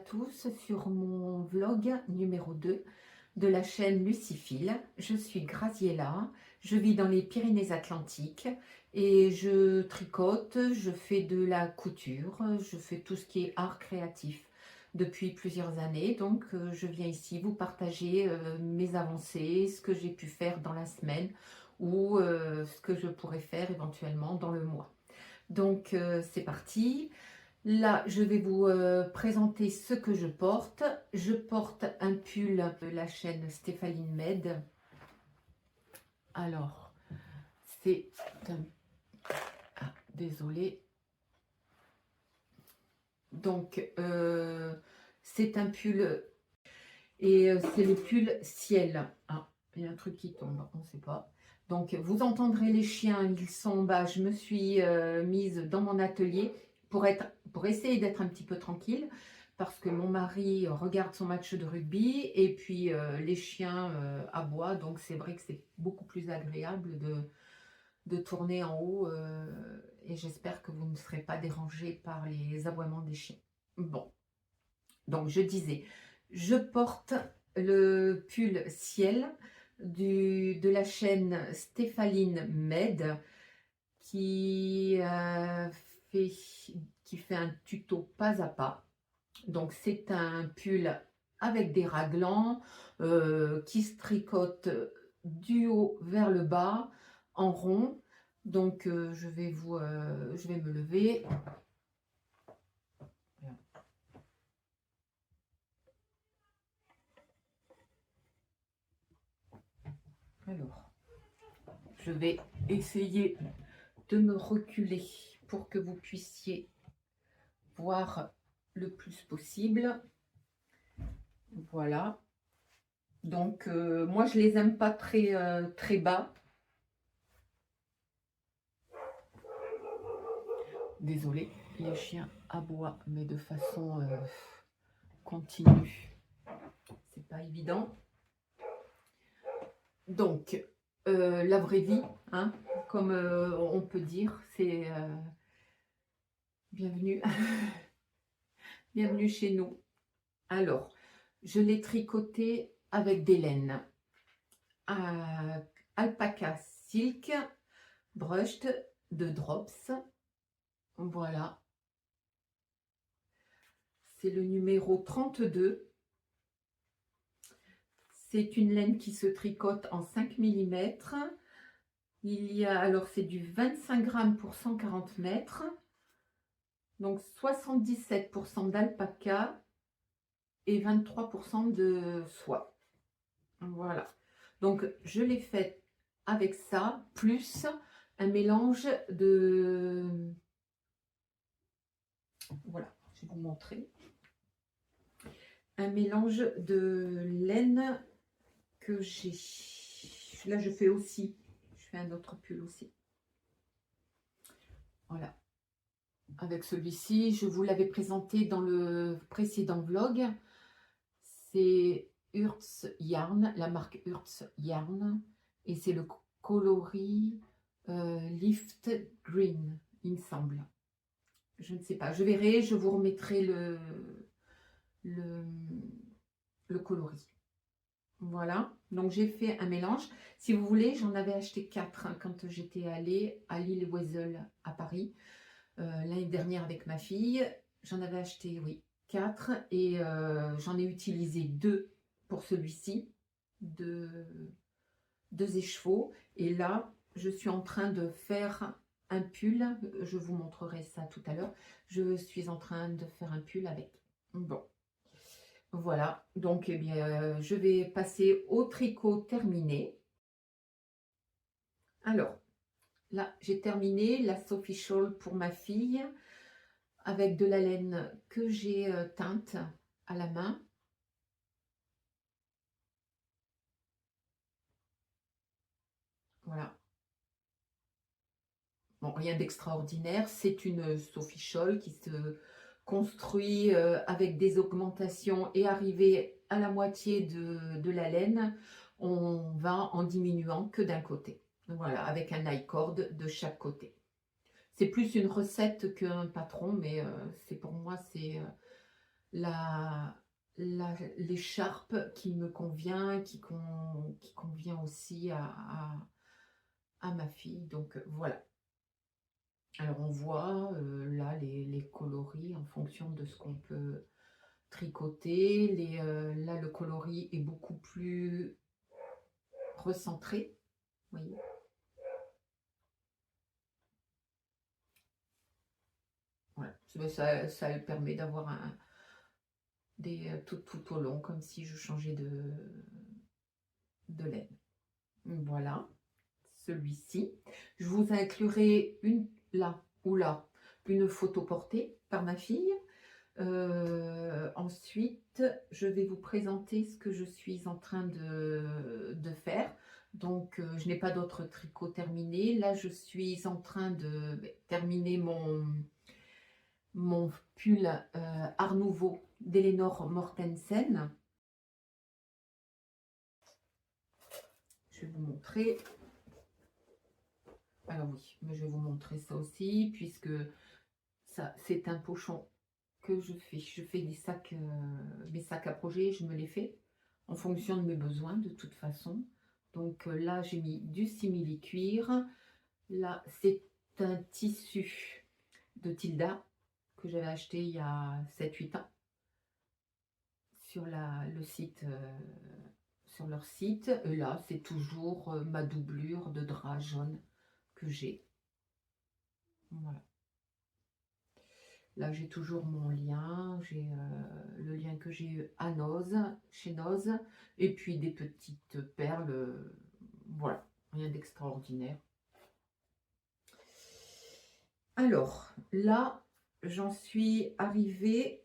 tous sur mon vlog numéro 2 de la chaîne Lucifile. Je suis Graziella, je vis dans les Pyrénées-Atlantiques et je tricote, je fais de la couture, je fais tout ce qui est art créatif depuis plusieurs années. Donc je viens ici vous partager mes avancées, ce que j'ai pu faire dans la semaine ou ce que je pourrais faire éventuellement dans le mois. Donc c'est parti. Là, je vais vous présenter ce que je porte. Je porte un pull de la chaîne Stéphanie Med. Alors, c'est un... Ah, désolé. Donc, c'est un pull et c'est le pull ciel. Ah, il y a un truc qui tombe, on ne sait pas. Donc, vous entendrez les chiens, ils sont bas. Je me suis mise dans mon atelier pour essayer d'être un petit peu tranquille, parce que mon mari regarde son match de rugby et puis les chiens aboient, donc c'est vrai que c'est beaucoup plus agréable de tourner en haut et j'espère que vous ne serez pas dérangés par les aboiements des chiens. Bon, donc je disais, je porte le pull ciel de la chaîne Stéphanie Med qui fait un tuto pas à pas. Donc c'est un pull avec des raglans qui se tricote du haut vers le bas en rond. Donc je vais me lever. Alors, je vais essayer de me reculer pour que vous puissiez voir le plus possible. Voilà. Donc, moi, je les aime pas très bas. Désolée, les chiens aboient, mais de façon continue. C'est pas évident. Donc, la vraie vie, hein, comme on peut dire, c'est bienvenue. Bienvenue chez nous. Alors, je l'ai tricoté avec des laines. Alpaca Silk Brushed de Drops. Voilà. C'est le numéro 32. C'est une laine qui se tricote en 5 mm. Il y a, alors c'est du 25 grammes pour 140 mètres. Donc 77% d'alpaca et 23% de soie. Voilà. Donc je l'ai fait avec ça, plus un mélange de... Voilà, je vais vous montrer. Un mélange de laine que j'ai. Là, je fais un autre pull aussi. Voilà. Avec celui-ci, je vous l'avais présenté dans le précédent vlog. C'est Urtz Yarn, la marque Urtz Yarn. Et c'est le coloris Lift Green, il me semble. Je ne sais pas, je verrai, je vous remettrai le coloris. Voilà, donc j'ai fait un mélange. Si vous voulez, j'en avais acheté 4 hein, quand j'étais allée à l'île Oisel à Paris. L'année dernière avec ma fille, j'en avais acheté, oui, 4 et j'en ai utilisé 2 pour celui-ci, 2 écheveaux. Et là, je suis en train de faire un pull, je vous montrerai ça tout à l'heure. Je suis en train de faire un pull avec. Bon. Voilà, donc eh bien, je vais passer au tricot terminé. Alors, là, j'ai terminé la Sophie Shawl pour ma fille avec de la laine que j'ai teinte à la main. Voilà. Bon, rien d'extraordinaire. C'est une Sophie Shawl qui se construit avec des augmentations et arrivé à la moitié de la laine, on va en diminuant que d'un côté. Voilà, avec un I-cord de chaque côté. C'est plus une recette qu'un patron, mais c'est pour moi, c'est la, l'écharpe qui me convient, qui convient aussi à ma fille. Donc voilà. Alors on voit là les coloris en fonction de ce qu'on peut tricoter. Là le coloris est beaucoup plus recentré. Vous voyez. Voilà. Ça permet d'avoir tout au long, comme si je changeais de laine. Voilà, celui-ci. Je vous inclurai là ou là une photo portée par ma fille. Ensuite, je vais vous présenter ce que je suis en train de faire. Donc, je n'ai pas d'autres tricots terminés. Là, je suis en train de terminer mon pull Art Nouveau d'Elinor Mortensen. Je vais vous montrer. Alors oui, mais je vais vous montrer ça aussi, puisque ça, c'est un pochon que je fais. Je fais des sacs, mes sacs à projet, je me les fais en fonction de mes besoins de toute façon. Donc là, j'ai mis du simili-cuir. Là, c'est un tissu de Tilda que j'avais acheté il y a 7-8 ans sur le site, sur leur site. Et là, c'est toujours ma doublure de drap jaune que j'ai. Voilà. Là, j'ai toujours mon lien, j'ai le lien que j'ai eu à Noz, chez Noz, et puis des petites perles, voilà, rien d'extraordinaire. Alors, là, j'en suis arrivée,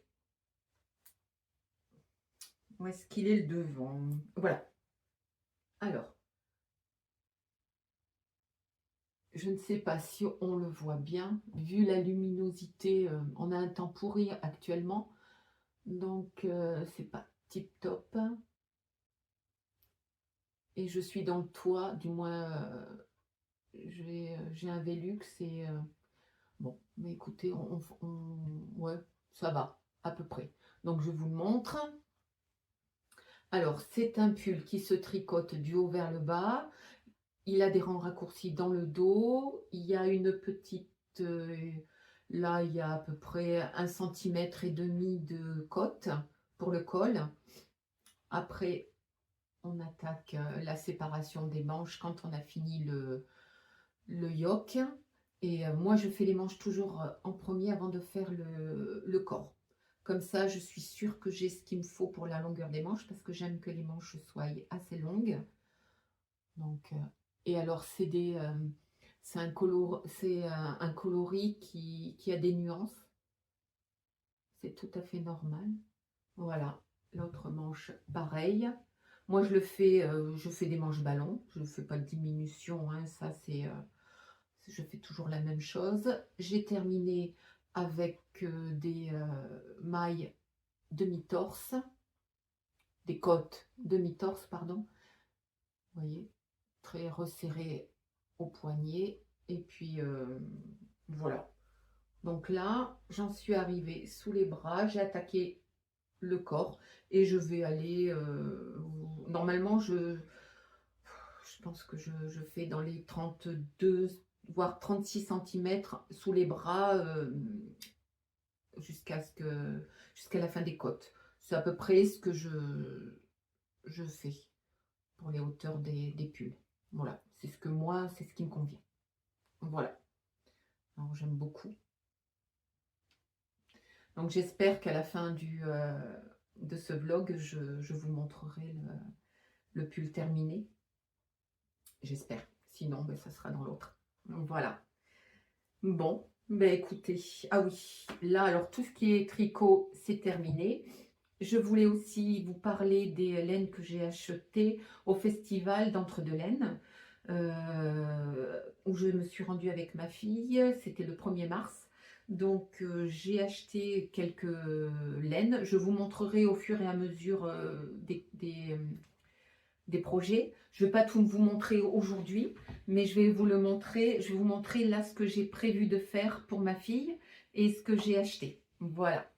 où est-ce qu'il est le devant? Voilà. Alors, je ne sais pas si on le voit bien, vu la luminosité, on a un temps pourri actuellement, donc c'est pas tip top. Et je suis dans le toit, du moins j'ai un Velux et bon, mais écoutez, ouais, ça va à peu près. Donc je vous le montre. Alors c'est un pull qui se tricote du haut vers le bas. Il a des rangs raccourcis dans le dos. Il y a une petite, là il y a à peu près 1,5 cm de cotte pour le col. Après on attaque la séparation des manches quand on a fini le yoke. Et moi, je fais les manches toujours en premier avant de faire le corps. Comme ça, je suis sûre que j'ai ce qu'il me faut pour la longueur des manches parce que j'aime que les manches soient assez longues. Donc, et alors, c'est un coloris qui a des nuances. C'est tout à fait normal. Voilà, l'autre manche, pareil. Moi, je fais des manches ballon. Je ne fais pas de diminution, hein, ça c'est... je fais toujours la même chose. J'ai terminé avec des mailles demi-torse, des côtes demi-torse, pardon. Vous voyez, très resserré au poignet. Et puis voilà. Donc là, j'en suis arrivée sous les bras. J'ai attaqué le corps et je vais aller... normalement, je pense que je fais dans les 32 voire 36 cm sous les bras jusqu'à la fin des côtes. C'est à peu près ce que je fais pour les hauteurs des pulls. Voilà, c'est ce qui me convient. Voilà. Alors j'aime beaucoup. Donc j'espère qu'à la fin de ce vlog, je vous montrerai le pull terminé. J'espère. Sinon, ben, ça sera dans l'autre. Donc voilà. Bon, ben écoutez, ah oui, là alors tout ce qui est tricot, c'est terminé. Je voulais aussi vous parler des laines que j'ai achetées au festival d'Entre-deux-Laines, où je me suis rendue avec ma fille, c'était le 1er mars. Donc j'ai acheté quelques laines, je vous montrerai au fur et à mesure des projets. Je ne vais pas tout vous montrer aujourd'hui, mais je vais vous le montrer. Je vais vous montrer là ce que j'ai prévu de faire pour ma fille et ce que j'ai acheté. Voilà.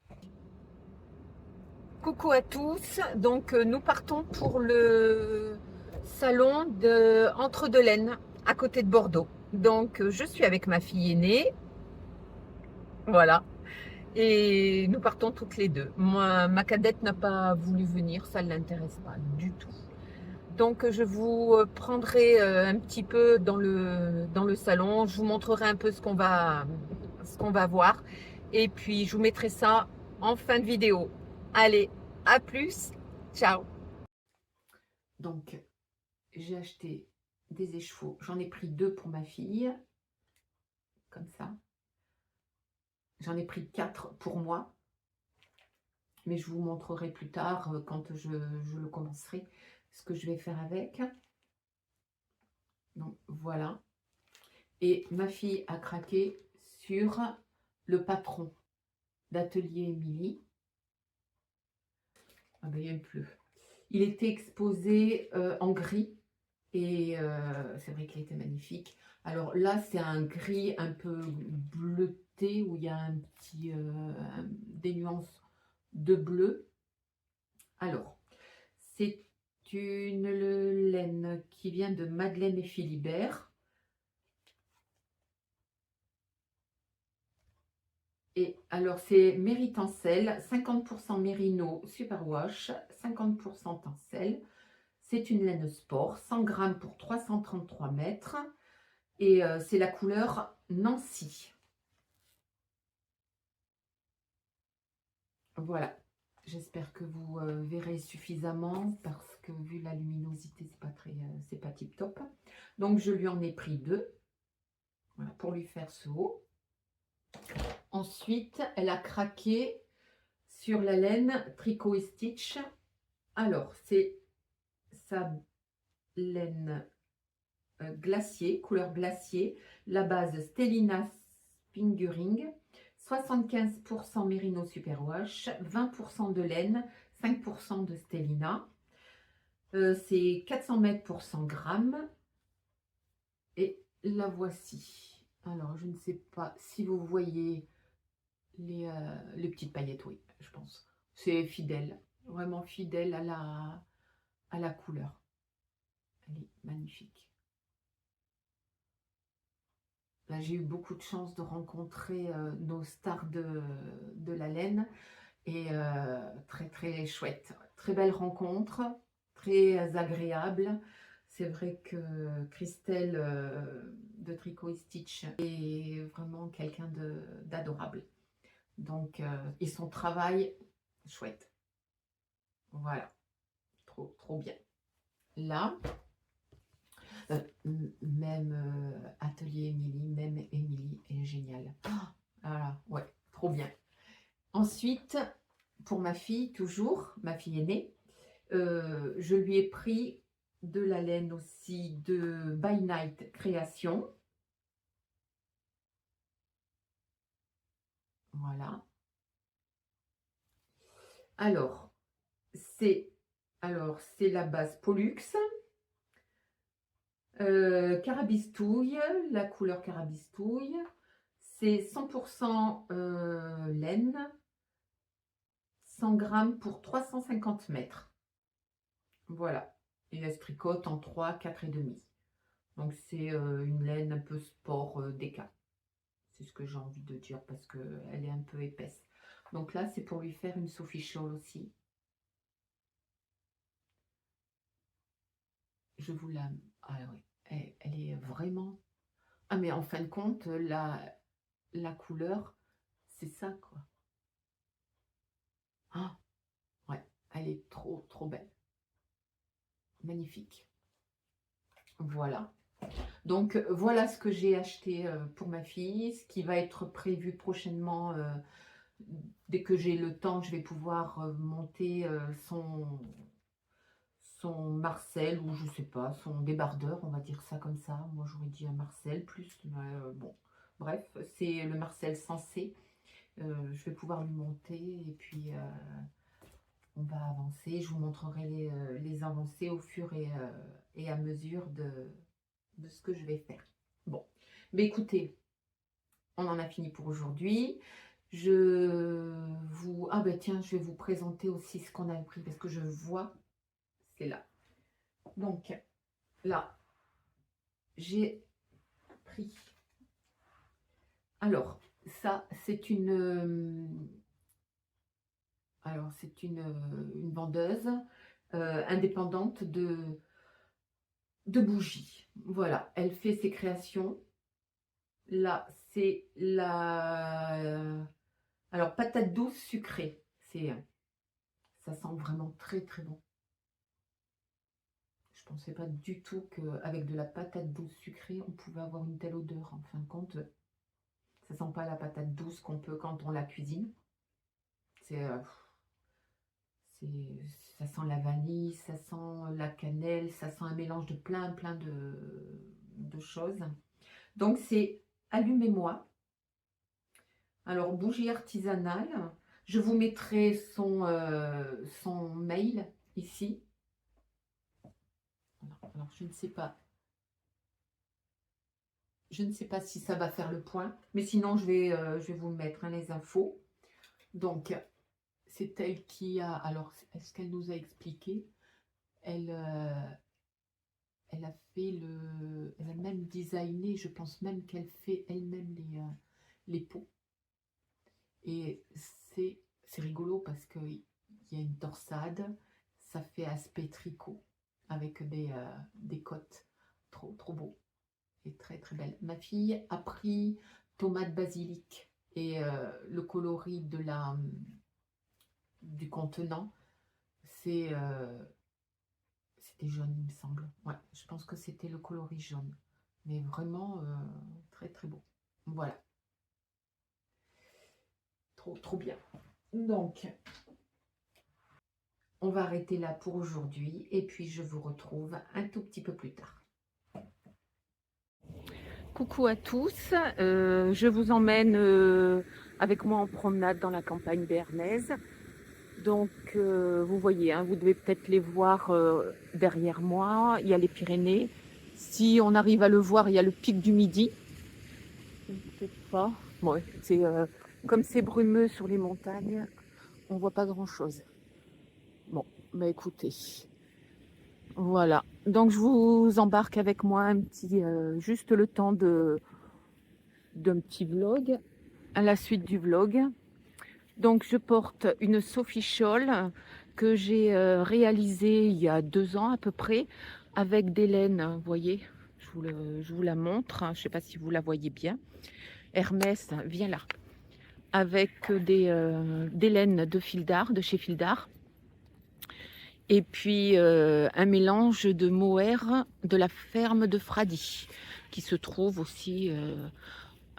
Coucou à tous, donc nous partons pour le salon de Entre-deux-Laines à côté de Bordeaux. Donc je suis avec ma fille aînée, voilà, et nous partons toutes les deux. Moi, ma cadette n'a pas voulu venir, ça ne l'intéresse pas du tout. Donc je vous prendrai un petit peu dans le salon, je vous montrerai un peu ce qu'on va voir et puis je vous mettrai ça en fin de vidéo. Allez, à plus, ciao. Donc j'ai acheté des échevaux, j'en ai pris 2 pour ma fille, comme ça. J'en ai pris 4 pour moi, mais je vous montrerai plus tard quand je le commencerai ce que je vais faire avec. Donc voilà. Et ma fille a craqué sur le patron d'Atelier Émilie. Ah ben il pleut. Il était exposé en gris et c'est vrai qu'il était magnifique. Alors là, c'est un gris un peu bleuté où il y a un petit des nuances de bleu. Alors, c'est une laine qui vient de Madeleine et Philibert. Et alors, c'est Méritancelle, 50% Mérino Superwash, 50% Tencel. C'est une laine sport, 100 grammes pour 333 mètres. Et c'est la couleur Nancy. Voilà. J'espère que vous verrez suffisamment parce que vu la luminosité, c'est pas tip top. Donc, je lui en ai pris 2 voilà, pour lui faire ce haut. Ensuite, elle a craqué sur la laine Tricot et Stitch. Alors, c'est sa laine glacier, couleur glacier. La base Stellina Spinguring. 75% Merino Superwash, 20% de laine, 5% de Stellina. C'est 400 mètres pour 100 grammes. Et la voici. Alors, je ne sais pas si vous voyez les petites paillettes, oui, je pense. C'est fidèle, vraiment fidèle à la couleur. Elle est magnifique. Là, j'ai eu beaucoup de chance de rencontrer nos stars de la laine. Et très très chouette. Très belle rencontre, très agréable. C'est vrai que Christelle de Tricot et Stitch est vraiment quelqu'un d'adorable. Donc, et son travail, chouette. Voilà, trop, trop bien. Là, même Atelier Émilie, même Émilie est géniale. Ah, voilà, ouais, trop bien. Ensuite, pour ma fille, toujours, ma fille aînée, je lui ai pris de la laine aussi de By Night Création. Voilà. Alors, c'est la base Pollux, carabistouille, la couleur carabistouille. C'est 100% laine, 100 grammes pour 350 mètres. Voilà. Et elle se tricote en 3, 4 et demi. Donc c'est une laine un peu sport déca. C'est ce que j'ai envie de dire parce qu'elle est un peu épaisse. Donc là, c'est pour lui faire une Sophie Shawl aussi. Je vous la... Ah oui, elle est vraiment... Ah mais en fin de compte, la couleur, c'est ça quoi. Ah, ouais, elle est trop, trop belle. Magnifique. Voilà. Donc voilà ce que j'ai acheté pour ma fille, ce qui va être prévu prochainement. Dès que j'ai le temps, je vais pouvoir monter son Marcel, ou je sais pas, son débardeur, on va dire ça comme ça. Moi j'aurais dit un Marcel plus, bon, bref, c'est le Marcel sensé. Je vais pouvoir lui monter et puis on va avancer. Je vous montrerai les avancées au fur et à mesure de ce que je vais faire. Bon, mais écoutez, on en a fini pour aujourd'hui. Ah ben tiens, je vais vous présenter aussi ce qu'on a pris, parce que je vois, c'est là. Donc, là, j'ai pris... Alors, ça, c'est une vendeuse indépendante de bougies. Voilà, elle fait ses créations. Là, c'est alors, patate douce sucrée. Ça sent vraiment très très bon. Je pensais pas du tout qu'avec de la patate douce sucrée, on pouvait avoir une telle odeur. En fin de compte, ça sent pas la patate douce qu'on peut quand on la cuisine. C'est, ça sent la vanille, ça sent la cannelle, ça sent un mélange de plein de choses. Donc c'est Allumez-moi. Alors bougie artisanale. Je vous mettrai son mail ici. Alors je ne sais pas. Je ne sais pas si ça va faire le point, mais sinon je vais vous mettre les infos. Donc c'est elle qui a. Alors est-ce qu'elle nous a expliqué? Elle, elle a fait elle a même designé, je pense même qu'elle fait elle-même les pots. Et c'est rigolo parce qu'il y a une torsade, ça fait aspect tricot avec des côtes. Trop beau et très très belle. Ma fille a pris tomate basilic et le coloris du contenant, c'était jaune, il me semble. Ouais, je pense que c'était le coloris jaune. Mais vraiment très très beau. Voilà, trop bien. Donc, on va arrêter là pour aujourd'hui et puis je vous retrouve un tout petit peu plus tard. Coucou à tous, je vous emmène avec moi en promenade dans la campagne béarnaise. Donc vous voyez, hein, vous devez peut-être les voir derrière moi, il y a les Pyrénées. Si on arrive à le voir, il y a le pic du Midi. Je ne sais pas, ouais, comme c'est brumeux sur les montagnes, on voit pas grand-chose. Bon, bah écoutez, voilà. Donc je vous embarque avec moi juste le temps d'un petit vlog, à la suite du vlog. Donc je porte une Sophie Scholl que j'ai réalisée il y a 2 ans à peu près avec des laines, vous voyez, je vous la montre, je ne sais pas si vous la voyez bien. Hermès, viens là, avec des laines de fil d'art, de chez Fil d'Art. Et puis un mélange de mohair de la ferme de Frady, qui se trouve aussi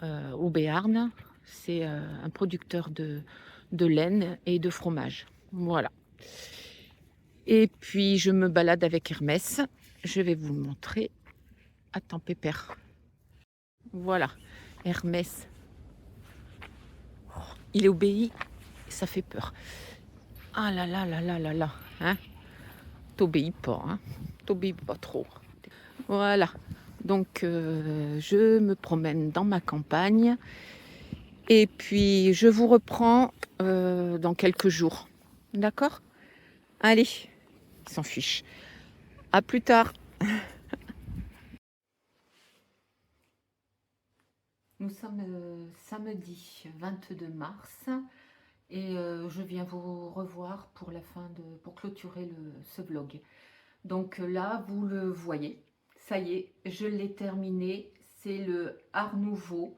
au Béarn. C'est un producteur de laine et de fromage. Voilà. Et puis je me balade avec Hermès. Je vais vous le montrer. Attends, Pépère. Voilà, Hermès. Oh, il est obéi, ça fait peur. Ah là là là là là là, hein? T'obéis pas, hein? T'obéis pas trop. Voilà. Donc je me promène dans ma campagne. Et puis je vous reprends dans quelques jours. D'accord? Allez, il s'en fiche. À plus tard. Nous sommes samedi 22 mars et je viens vous revoir pour clôturer ce vlog. Donc là, vous le voyez, ça y est, je l'ai terminé. C'est le Art Nouveau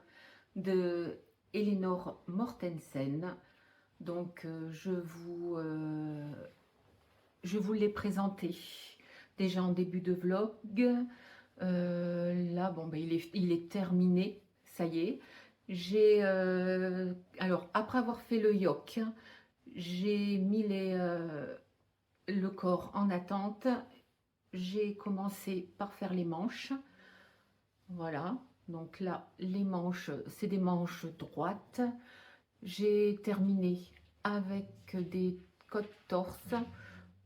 de Elinor Mortensen. Donc je vous l'ai présenté déjà en début de vlog. Là, bon, ben, il est terminé, ça y est. Alors, après avoir fait le yoke, j'ai mis le corps en attente. J'ai commencé par faire les manches. Voilà, donc là, les manches, c'est des manches droites. J'ai terminé avec des côtes torse.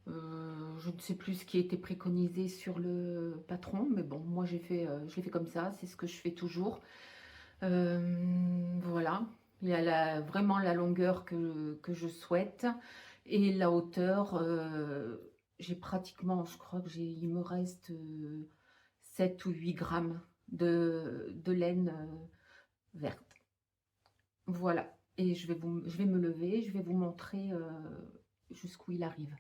Je ne sais plus ce qui était préconisé sur le patron, mais bon, moi je l'ai fait comme ça, c'est ce que je fais toujours. Voilà, Il a vraiment la longueur que je souhaite. Et la hauteur, j'ai pratiquement, je crois que il me reste 7 ou 8 grammes de laine verte. Voilà. Et je vais me lever, je vais vous montrer jusqu'où il arrive.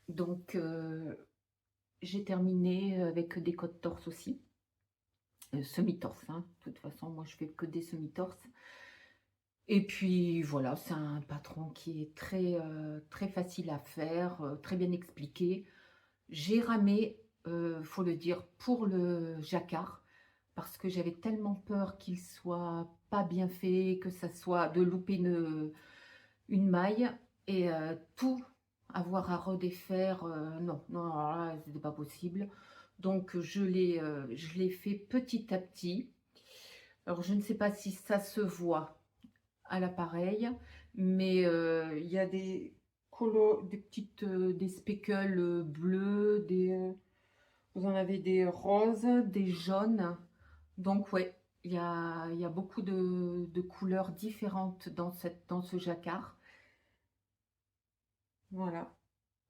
Donc, j'ai terminé avec des côtes torse aussi. Semi-torse, hein. De toute façon, moi, je fais que des semi-torses. Et puis, voilà, c'est un patron qui est très facile à faire, très bien expliqué. J'ai ramé, faut le dire, pour le jacquard, parce que j'avais tellement peur qu'il soit pas bien fait, que ça soit de louper une maille et tout avoir à redéfaire, non, non, alors là, c'était pas possible. Donc je l'ai fait petit à petit. Alors je ne sais pas si ça se voit à l'appareil, mais il y a des petites, des speckles bleus, vous en avez des roses, des jaunes. Donc ouais, il y a beaucoup de couleurs différentes dans ce jacquard. Voilà.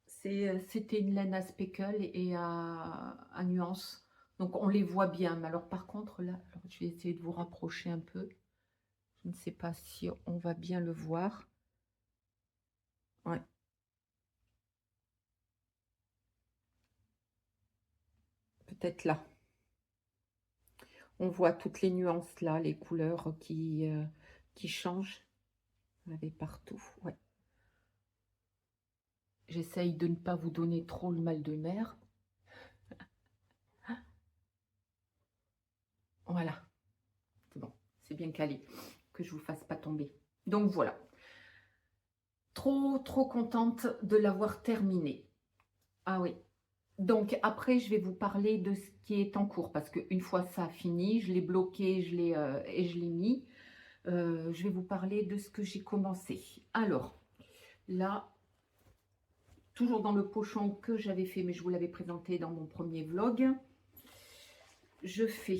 C'était une laine à speckle et à nuances. Donc on les voit bien. Mais alors par contre, là, alors, je vais essayer de vous rapprocher un peu. Je ne sais pas si on va bien le voir. Ouais, peut-être là. On voit toutes les nuances là, les couleurs qui changent. Vous avez partout. Ouais. J'essaye de ne pas vous donner trop le mal de mer. Voilà, c'est bon, c'est bien calé, que je vous fasse pas tomber. Donc voilà, trop contente de l'avoir terminé. Ah oui, donc après je vais vous parler de ce qui est en cours, parce qu'une fois ça fini, je l'ai bloqué et je l'ai mis. Je vais vous parler de ce que j'ai commencé. Alors, là, toujours dans le pochon que j'avais fait, mais je vous l'avais présenté dans mon premier vlog, je fais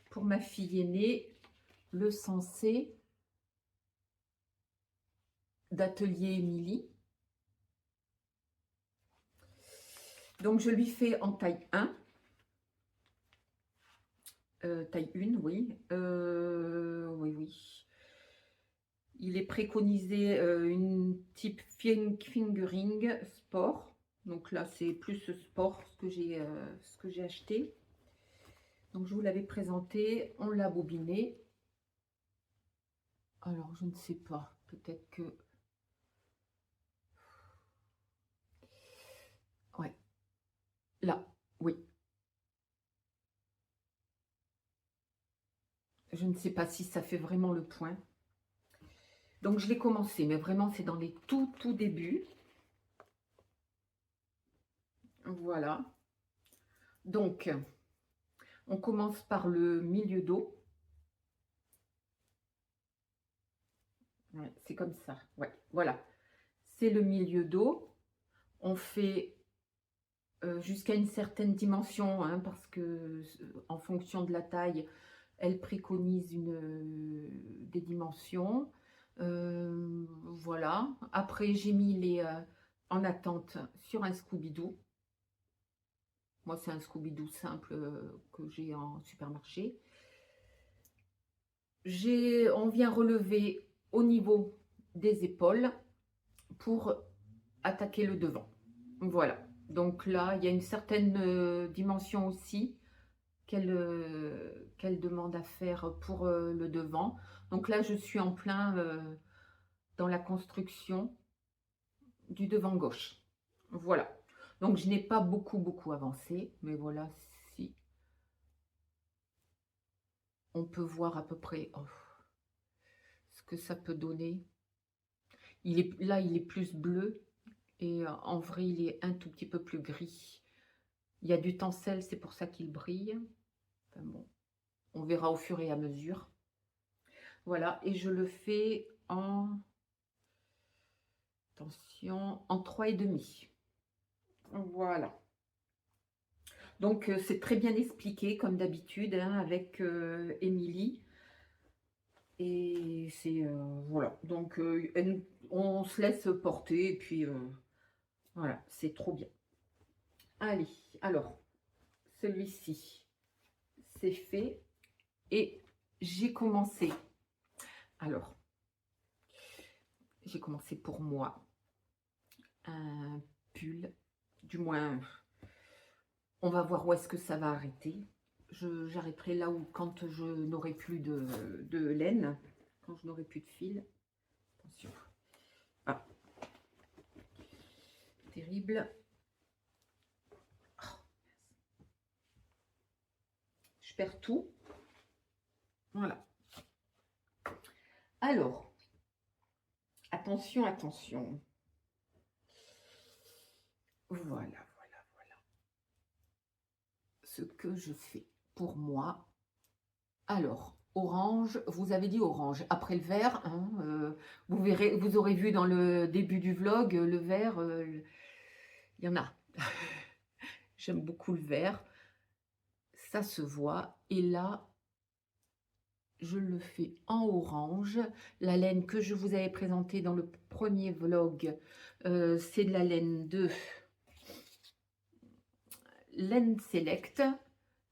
pour ma fille aînée le sensé d'Atelier Émilie. Donc je lui fais en taille 1, taille 1, oui. Oui. Il est préconisé une type fingering sport. Donc là, c'est plus sport ce que j'ai acheté. Donc je vous l'avais présenté, on l'a bobiné. Alors je ne sais pas, peut-être que... Ouais, là, oui. Je ne sais pas si ça fait vraiment le point. Donc je l'ai commencé, mais vraiment c'est dans les tout débuts. Voilà. Donc, on commence par le milieu dos. Ouais, c'est comme ça. Ouais, voilà. C'est le milieu dos. On fait jusqu'à une certaine dimension, hein, parce que en fonction de la taille, elle préconise des dimensions. Voilà. Après, j'ai mis en attente sur un Scooby-Doo. Moi, c'est un Scooby-Doo simple que j'ai en supermarché. On vient relever au niveau des épaules pour attaquer le devant. Voilà. Donc là, il y a une certaine dimension aussi qu'elle demande à faire pour le devant. Donc là, je suis en plein dans la construction du devant gauche. Voilà. Donc je n'ai pas beaucoup avancé, mais voilà, si on peut voir à peu près ce que ça peut donner. Là, il est plus bleu et en vrai, il est un tout petit peu plus gris. Il y a du tencel, c'est pour ça qu'il brille. Enfin bon, on verra au fur et à mesure. Voilà, et je le fais Attention, en 3,5. Voilà. Donc, c'est très bien expliqué, comme d'habitude, hein, avec Émilie. Et c'est... voilà. Donc, on se laisse porter. Et puis, voilà, c'est trop bien. Allez, alors, celui-ci, c'est fait. Et j'ai commencé. Alors, j'ai commencé pour moi un pull. Du moins, on va voir où est-ce que ça va arrêter. J'arrêterai là où quand je n'aurai plus de laine, quand je n'aurai plus de fil. Attention. Ah, terrible. Oh, je perds tout. Voilà. Alors, attention, attention. Voilà. Ce que je fais pour moi. Alors, orange, vous avez dit orange. Après le vert, hein, vous verrez, vous aurez vu dans le début du vlog, le vert, il y en a. J'aime beaucoup le vert. Ça se voit. Et là, je le fais en orange. La laine que je vous avais présentée dans le premier vlog, c'est de la laine de Laine Select.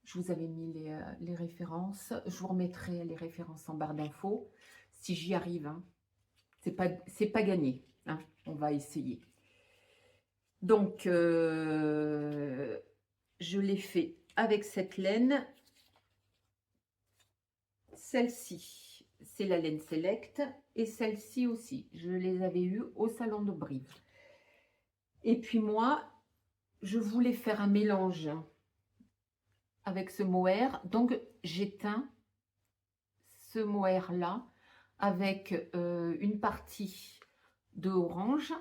Je vous avais mis les références. Je vous remettrai les références en barre d'infos. Si j'y arrive, hein. C'est pas gagné. Hein. On va essayer. Donc, je l'ai fait avec cette laine. Celle-ci, c'est la laine Select. Et celle-ci aussi. Je les avais eues au salon de Brive. Et puis moi, je voulais faire un mélange avec ce mohair. Donc, j'éteins ce mohair là avec une partie de orange,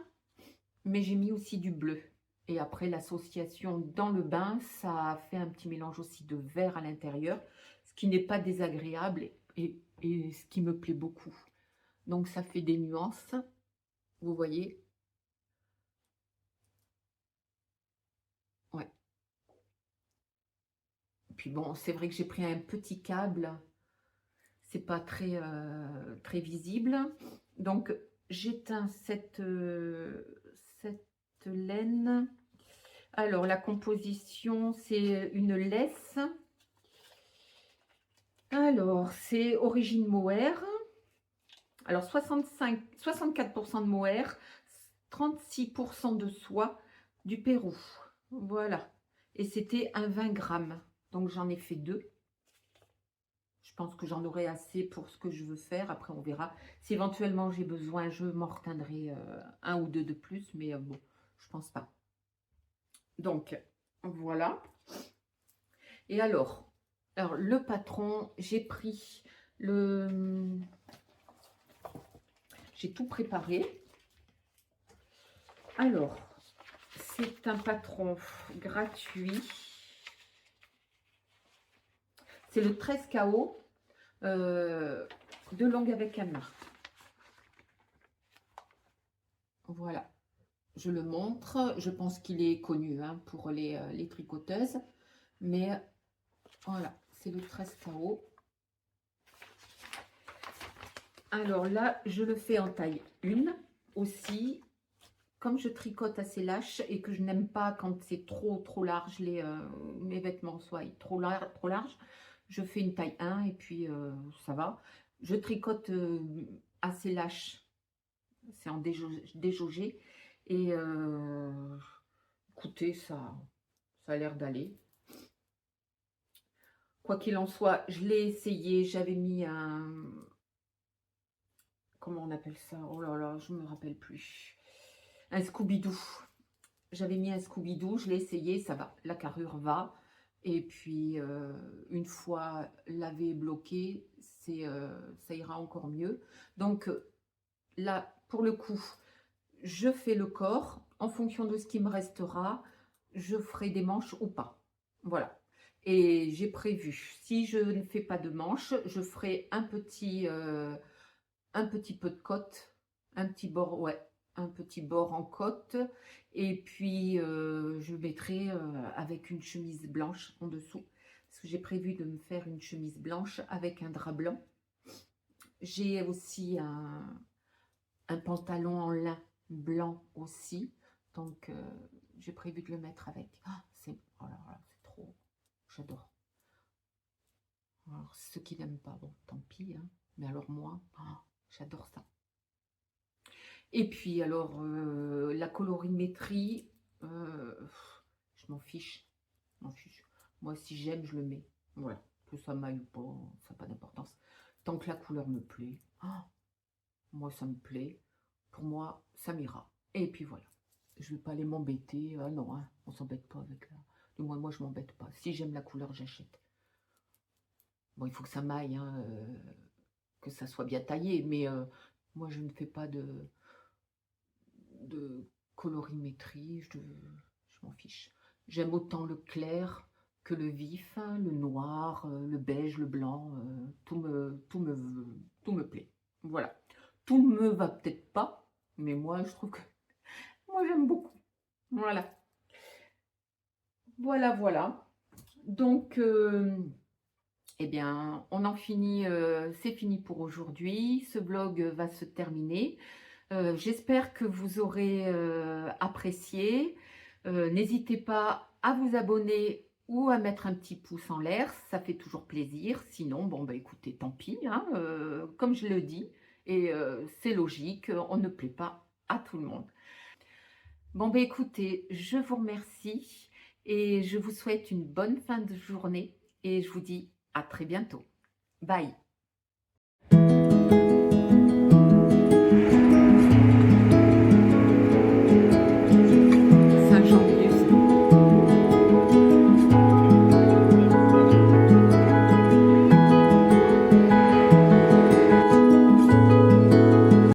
mais j'ai mis aussi du bleu. Et après l'association dans le bain, ça a fait un petit mélange aussi de vert à l'intérieur, ce qui n'est pas désagréable et ce qui me plaît beaucoup. Donc ça fait des nuances, vous voyez. Ouais. Puis bon, c'est vrai que j'ai pris un petit câble, c'est pas très, très visible. Donc j'éteins cette laine. Alors la composition, c'est une laisse. Alors c'est origine mohair. Alors 64% de mohair, 36% de soie du Pérou. Voilà. Et c'était un 20 grammes. Donc j'en ai fait 2. Je pense que j'en aurai assez pour ce que je veux faire. Après, on verra. Si éventuellement j'ai besoin, je m'en reteindrai un ou deux de plus. Mais bon, je pense pas. Donc, voilà. Et alors le patron, j'ai pris le... J'ai tout préparé. Alors, c'est un patron gratuit. C'est le 13 KO de longue avec Anna. Voilà. Je le montre. Je pense qu'il est connu hein, pour les tricoteuses. Mais voilà, c'est le 13 KO. Alors là, je le fais en taille 1 aussi. Comme je tricote assez lâche et que je n'aime pas quand c'est trop large, mes vêtements soient trop larges, je fais une taille 1 et puis ça va. Je tricote assez lâche, c'est en déjaugé. Et écoutez, ça a l'air d'aller. Quoi qu'il en soit, je l'ai essayé, j'avais mis un... Comment on appelle ça? Oh là là, je ne me rappelle plus. Un Scooby-Doo. J'avais mis un Scooby-Doo, je l'ai essayé, ça va. La carrure va. Et puis, une fois lavé et bloqué, ça ira encore mieux. Donc, là, pour le coup, je fais le corps. En fonction de ce qui me restera, je ferai des manches ou pas. Voilà. Et j'ai prévu, si je ne fais pas de manches, je ferai un petit peu de côte, un petit bord, ouais, un petit bord en côte. Et puis, je mettrai avec une chemise blanche en dessous. Parce que j'ai prévu de me faire une chemise blanche avec un drap blanc. J'ai aussi un pantalon en lin blanc aussi. Donc, j'ai prévu de le mettre avec. Ah, oh là là, c'est trop. J'adore. Alors, ceux qui n'aiment pas, bon, tant pis. Hein. Mais alors moi, j'adore ça. Et puis, alors, la colorimétrie, je m'en fiche. Moi, si j'aime, je le mets. Voilà. Que ça m'aille ou pas, ça n'a pas d'importance. Tant que la couleur me plaît. Moi, ça me plaît. Pour moi, ça m'ira. Et puis voilà. Je ne vais pas aller m'embêter. Ah non, hein, on s'embête pas avec ça. Du moins, moi, je m'embête pas. Si j'aime la couleur, j'achète. Bon, il faut que ça m'aille, hein, que ça soit bien taillé. Mais moi, je ne fais pas de colorimétrie. Je m'en fiche. J'aime autant le clair que le vif, hein, le noir, le beige, le blanc. Tout me plaît. Voilà. Tout ne me va peut-être pas, mais moi, je trouve que moi, j'aime beaucoup. Voilà. Voilà, voilà. Donc, eh bien, on en finit, c'est fini pour aujourd'hui. Ce vlog va se terminer. J'espère que vous aurez apprécié. N'hésitez pas à vous abonner ou à mettre un petit pouce en l'air, ça fait toujours plaisir. Sinon, bon, bah écoutez, tant pis, hein, comme je le dis, et c'est logique, on ne plaît pas à tout le monde. Bon, bah écoutez, je vous remercie et je vous souhaite une bonne fin de journée et je vous dis à très bientôt. Bye!